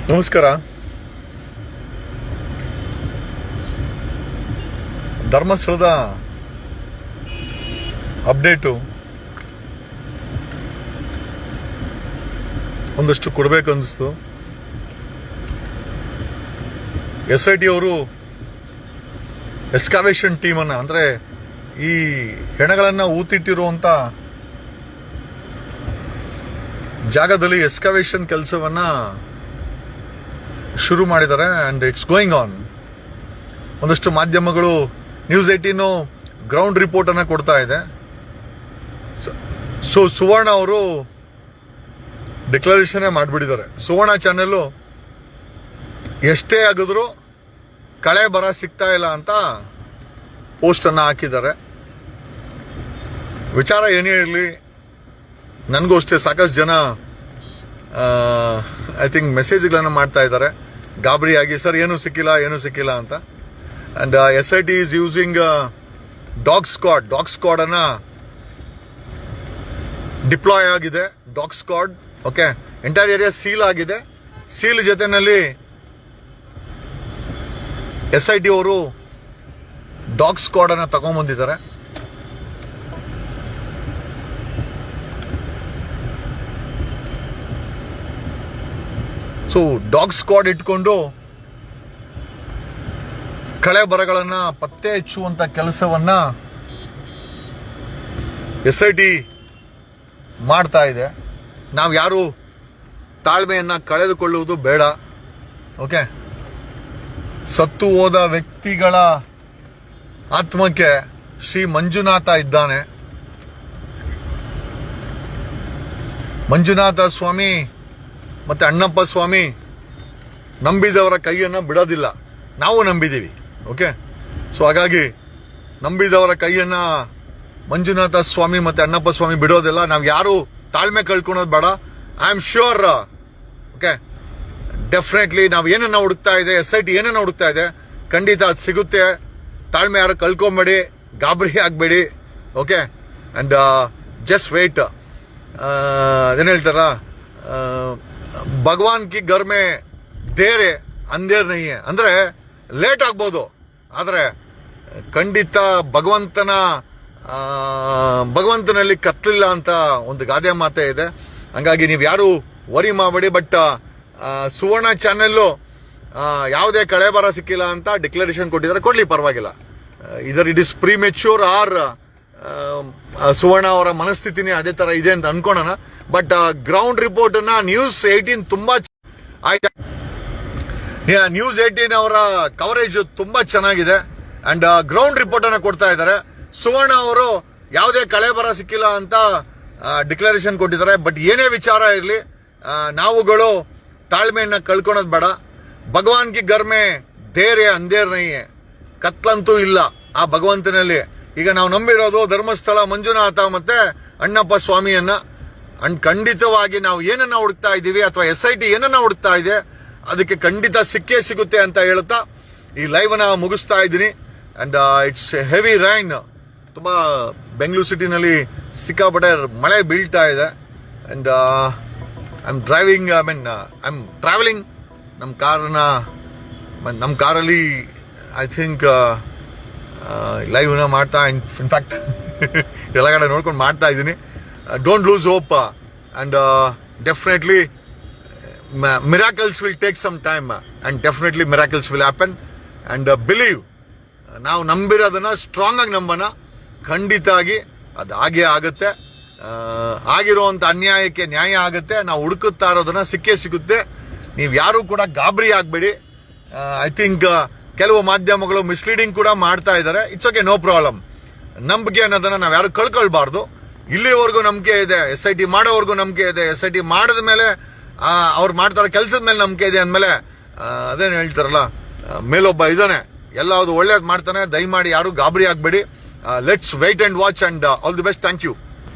ನಮಸ್ಕಾರ. ಧರ್ಮಸ್ಥಳದ ಅಪ್ಡೇಟು ಒಂದಷ್ಟು ಕೊಡಬೇಕು ಅನ್ನಿಸ್ತು. SIT ಅವರು ಎಸ್ಕಾವೇಷನ್ ಟೀಮನ್ನು, ಅಂದರೆ ಈ ಹೆಣಗಳನ್ನು ಊತಿಟ್ಟಿರುವಂಥ ಜಾಗದಲ್ಲಿ ಎಸ್ಕಾವೇಷನ್ ಕೆಲಸವನ್ನ ಶುರು ಮಾಡಿದ್ದಾರೆ. And it's going on. ಒಂದಷ್ಟು ಮಾಧ್ಯಮಗಳು ನ್ಯೂಸ್ 18 ಗ್ರೌಂಡ್ ರಿಪೋರ್ಟನ್ನು ಕೊಡ್ತಾ ಇದೆ. ಸೊ ಸುವರ್ಣ ಅವರು ಡಿಕ್ಲರೇಷನ್ನೇ ಮಾಡಿಬಿಟ್ಟಿದ್ದಾರೆ. ಸುವರ್ಣ ಚಾನೆಲ್ಲು ಎಷ್ಟೇ ಆಗಿದ್ರು ಕಳೆ ಬರ ಸಿಗ್ತಾ ಇಲ್ಲ ಅಂತ ಪೋಸ್ಟನ್ನು ಹಾಕಿದ್ದಾರೆ. ವಿಚಾರ ಏನೇ ಇರಲಿ, ನನಗೂ ಅಷ್ಟೇ ಸಾಕಷ್ಟು ಜನ ಐ ಥಿಂಕ್ ಮೆಸೇಜ್ಗಳನ್ನು ಮಾಡ್ತಾ ಇದ್ದಾರೆ ಗಾಬರಿಯಾಗಿ, ಸರ್ ಏನೂ ಸಿಕ್ಕಿಲ್ಲ ಅಂತ. And SIT is using dog ಸ್ಕ್ವಾಡನ್ನು ಡಿಪ್ಲಾಯ್ ಆಗಿದೆ. Dog squad okay, entire area seal ಆಗಿದೆ. ಸೀಲ್ ಜೊತೆಯಲ್ಲಿ SIT ಅವರು ಡಾಗ್ ಸ್ಕ್ವಾಡನ್ನು ತಗೊಂಡ್ಬಂದಿದ್ದಾರೆ. ಸೊ ಡಾಗ್ ಸ್ಕ್ವಾಡ್ ಇಟ್ಕೊಂಡು ಕಳೆ ಬರಗಳನ್ನು ಪತ್ತೆ ಹಚ್ಚುವಂತ ಕೆಲಸವನ್ನ SIT ಮಾಡ್ತಾ ಇದೆ. ನಾವು ಯಾರು ತಾಳ್ಮೆಯನ್ನ ಕಳೆದುಕೊಳ್ಳುವುದು ಬೇಡ. ಓಕೆ, ಸತ್ತು ಹೋದ ವ್ಯಕ್ತಿಗಳ ಆತ್ಮಕ್ಕೆ ಶ್ರೀ ಮಂಜುನಾಥ ಇದ್ದಾನೆ. ಮಂಜುನಾಥ ಸ್ವಾಮಿ ಮತ್ತೆ ಅಣ್ಣಪ್ಪ ಸ್ವಾಮಿ ನಂಬಿದವರ ಕೈಯನ್ನು ಬಿಡೋದಿಲ್ಲ. ನಾವು ನಂಬಿದ್ದೀವಿ. ಓಕೆ, ಸೊ ಹಾಗಾಗಿ ನಂಬಿದವರ ಕೈಯನ್ನು ಮಂಜುನಾಥ ಸ್ವಾಮಿ ಮತ್ತೆ ಅಣ್ಣಪ್ಪ ಸ್ವಾಮಿ ಬಿಡೋದಿಲ್ಲ. ನಾವು ಯಾರು ತಾಳ್ಮೆ ಕಳ್ಕೊಳೋದು ಬೇಡ. I am sure okay, definitely ನಾವು ಏನನ್ನ ಹುಡುಕ್ತಾ ಇದೆ, SIT ಏನನ್ನ ಹುಡುಕ್ತಾ ಇದೆ, ಖಂಡಿತ ಅದು ಸಿಗುತ್ತೆ. ತಾಳ್ಮೆ ಯಾರು ಕಳ್ಕೊಂಬೇಡಿ, ಗಾಬರಿ ಆಗಬೇಡಿ. Okay, and just wait. ಅದೇನು ಹೇಳ್ತಾರ, ಭಗವಾನ್ ಕಿ ಗರ್ ಮೇ ದೇರೆ ಅಂಧೇರ್ ನಹೀ ಹೈ. ಅಂದ್ರೆ ಲೇಟ್ ಆಗ್ಬೋದು, ಆದರೆ ಖಂಡಿತ ಭಗವಂತನಲ್ಲಿ ಕತ್ತಲಿಲ್ಲ ಅಂತ ಒಂದು ಗಾದೆ ಮಾತೇ ಇದೆ. ಹಂಗಾಗಿ ನೀವು ಯಾರು ವರಿ ಮಾಡಬೇಡಿ. ಬಟ್ ಸುವರ್ಣ ಚಾನೆಲ್ಲು ಯಾವುದೇ ಕಳೆ ಬರ ಸಿಕ್ಕಿಲ್ಲ ಅಂತ ಡಿಕ್ಲರೇಷನ್ ಕೊಟ್ಟಿದ್ದಾರೆ. ಕೊಡ್ಲಿ, ಪರವಾಗಿಲ್ಲ. Either it is premature or Suvarna ಅವರ ಮನಸ್ಥಿತಿನೇ ಅದೇ ತರ ಇದೆ ಅಂತ ಅನ್ಕೋಣ. ಬಟ್ ಗ್ರೌಂಡ್ ರಿಪೋರ್ಟ್ ಅನ್ನ ನ್ಯೂಸ್ 18 ತುಂಬಾ ಆಯ್ತು. ನ್ಯೂಸ್ 18 ಅವರ ಕವರೇಜ್ ತುಂಬಾ ಚೆನ್ನಾಗಿದೆ. ಅಂಡ್ ಗ್ರೌಂಡ್ ರಿಪೋರ್ಟ್ ಅನ್ನ ಕೊಡ್ತಾ ಇದ್ದಾರೆ. ಸುವರ್ಣ ಅವರು ಯಾವುದೇ ಕಳೆ ಬರ ಸಿಕ್ಕಿಲ್ಲ ಅಂತ ಡಿಕ್ಲರೇಷನ್ ಕೊಟ್ಟಿದ್ದಾರೆ. ಬಟ್ ಏನೇ ವಿಚಾರ ಇರಲಿ, ನಾವುಗಳು ತಾಳ್ಮೆಯನ್ನ ಕಳ್ಕೊಳೋದು ಬೇಡ. ಭಗವಾನ್ ಕಿ ಗರ್ ಮೇ ದೇರೆ ಅಂಧೇರ್ ನಹೀ ಹೈ. ಕತ್ಲಂತೂ ಇಲ್ಲ ಆ ಭಗವಂತನಲ್ಲಿ. ಈಗ ನಾವು ನಂಬಿರೋದು ಧರ್ಮಸ್ಥಳ ಮಂಜುನಾಥ ಮತ್ತೆ ಅಣ್ಣಪ್ಪ ಸ್ವಾಮಿಯನ್ನ. ಅಂಡ್ ಖಂಡಿತವಾಗಿ ನಾವು ಏನನ್ನ ಹುಡುಕ್ತಾ ಇದ್ದೀವಿ ಅಥವಾ SIT ಏನನ್ನ ಹುಡುಕ್ತಾ ಇದೆ ಅದಕ್ಕೆ ಖಂಡಿತ ಸಿಕ್ಕೇ ಸಿಗುತ್ತೆ ಅಂತ ಹೇಳ್ತಾ ಈ ಲೈವ್ ಅನ್ನ ಮುಗಿಸ್ತಾ ಇದ್ದೀನಿ. And it's heavy rain. ತುಂಬಾ ಬೆಂಗಳೂರು ಸಿಟಿನಲ್ಲಿ ಸಿಕ್ಕಾಪಟ್ಟೆ ಮಳೆ ಬೀಳ್ತಾ ಇದೆ. ಅಂಡ್ ಐ ಆಮ್ ಟ್ರಾವೆಲಿಂಗ್ ನಮ್ಮ ಕಾರಲ್ಲಿ ಐ ಥಿಂಕ್ ಲೈವ್ನ ಮಾಡ್ತಾ, ಇನ್ಫ್ಯಾಕ್ಟ್ ಎಲ್ಲ ಕಡೆ ನೋಡ್ಕೊಂಡು ಮಾಡ್ತಾ ಇದ್ದೀನಿ. Don't lose hope. And definitely miracles will take some time and definitely miracles will happen. And believe, ನಾವು ನಂಬಿರೋದನ್ನ ಸ್ಟ್ರಾಂಗ್ ಆಗಿ ನಂಬೋಣ. ಖಂಡಿತ ಆಗಿ ಅದು ಹಾಗೇ ಆಗುತ್ತೆ. ಆಗಿರುವಂತ ಅನ್ಯಾಯಕ್ಕೆ ನ್ಯಾಯ ಆಗುತ್ತೆ. ನಾವು ಹುಡುಕುತ್ತಾ ಇರೋದನ್ನ ಸಿಕ್ಕೇ ಸಿಗುತ್ತೆ. ನೀವು ಯಾರು ಕೂಡ ಗಾಬರಿ ಆಗಬೇಡಿ. ಐ ಥಿಂಕ್ ಕೆಲವು ಮಾಧ್ಯಮಗಳು ಮಿಸ್ಲೀಡಿಂಗ್ ಕೂಡ ಮಾಡ್ತಾ ಇದ್ದಾರೆ. It's okay, no problem. ನಂಬಿಕೆ ಅನ್ನೋದನ್ನ ನಾವು ಯಾರು ಕಳ್ಕೊಳ್ಬಾರ್ದು. ಇಲ್ಲಿವರೆಗೂ ನಂಬಿಕೆ ಇದೆ, SIT ಮಾಡೋವರೆಗೂ ನಂಬಿಕೆ ಇದೆ. SIT ಮಾಡಿದ ಮೇಲೆ ಅವ್ರು ಮಾಡ್ತಾರೋ ಕೆಲಸದ ಮೇಲೆ ನಂಬಿಕೆ ಇದೆ ಅಂದಮೇಲೆ ಅದೇನು ಹೇಳ್ತಾರಲ್ಲ, ಮೇಲೊಬ್ಬ ಇದ್ದಾನೆ, ಎಲ್ಲವುದು ಒಳ್ಳೇದು ಮಾಡ್ತಾನೆ. ದಯಮಾಡಿ ಯಾರು ಗಾಬರಿ ಆಗಬೇಡಿ. Let's wait and watch and all the best. Thank you.